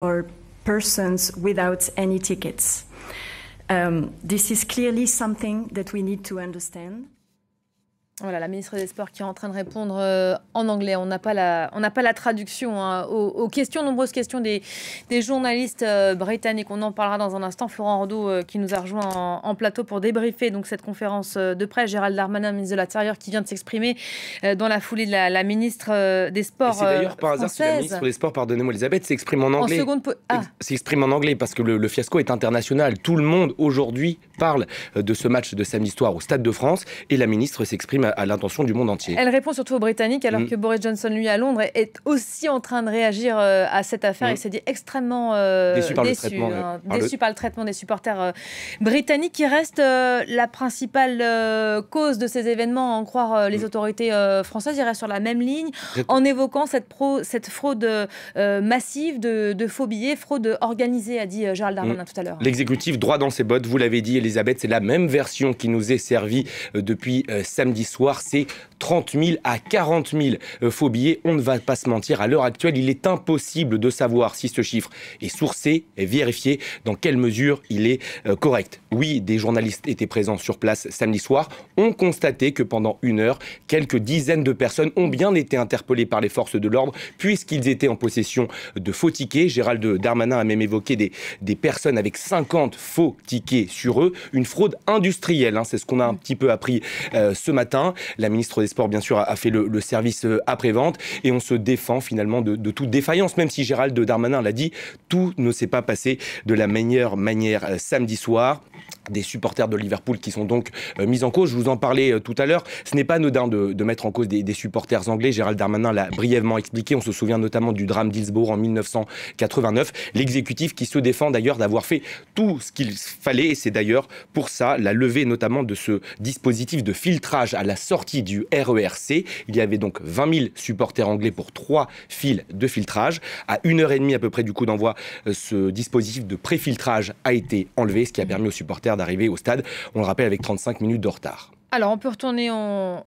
or persons without any tickets. This is clearly something that we need to understand. Voilà, la ministre des Sports qui est en train de répondre en anglais. On n'a pas la traduction aux questions, nombreuses questions des journalistes britanniques. On en parlera dans un instant. Florent Arnaud qui nous a rejoint en plateau pour débriefer donc cette conférence de presse. Gérald Darmanin, ministre de l'Intérieur, qui vient de s'exprimer dans la foulée de la ministre des Sports française. C'est d'ailleurs par hasard que la ministre des Sports, pardonnez-moi Elisabeth, s'exprime en anglais. S'exprime en anglais parce que le fiasco est international. Tout le monde aujourd'hui parle de ce match de samedi soir au Stade de France et la ministre s'exprime à l'intention du monde entier. Elle répond surtout aux Britanniques, alors que Boris Johnson, lui, à Londres, est aussi en train de réagir à cette affaire. Il s'est dit extrêmement déçu par le traitement des supporters britanniques, qui reste la principale cause de ces événements, à en croire les autorités françaises. Il reste sur la même ligne, en évoquant cette fraude massive de faux billets, fraude organisée, a dit Gérald Darmanin tout à l'heure. L'exécutif droit dans ses bottes, vous l'avez dit Elisabeth, c'est la même version qui nous est servie depuis samedi soir. C'est 30 000 à 40 000 faux billets. On ne va pas se mentir, à l'heure actuelle, il est impossible de savoir si ce chiffre est sourcé et vérifié, dans quelle mesure il est correct. Oui, des journalistes étaient présents sur place samedi soir, ont constaté que pendant une heure, quelques dizaines de personnes ont bien été interpellées par les forces de l'ordre, puisqu'ils étaient en possession de faux tickets. Gérald Darmanin a même évoqué des personnes avec 50 faux tickets sur eux, une fraude industrielle, c'est ce qu'on a un petit peu appris ce matin. La ministre des Sports, bien sûr, a fait le service après-vente et on se défend finalement de toute défaillance, même si Gérald Darmanin l'a dit, tout ne s'est pas passé de la meilleure manière samedi soir. Des supporters de Liverpool qui sont donc mis en cause. Je vous en parlais tout à l'heure. Ce n'est pas anodin de mettre en cause des supporters anglais. Gérald Darmanin l'a brièvement expliqué. On se souvient notamment du drame d'Hillsborough en 1989. L'exécutif qui se défend d'ailleurs d'avoir fait tout ce qu'il fallait. Et c'est d'ailleurs pour ça la levée notamment de ce dispositif de filtrage à la sortie du RER-C. Il y avait donc 20 000 supporters anglais pour 3 fils de filtrage. À 1h30 à peu près du coup d'envoi, ce dispositif de pré-filtrage a été enlevé, ce qui a permis aux supporters d'arriver au stade, on le rappelle, avec 35 minutes de retard. Alors, on peut retourner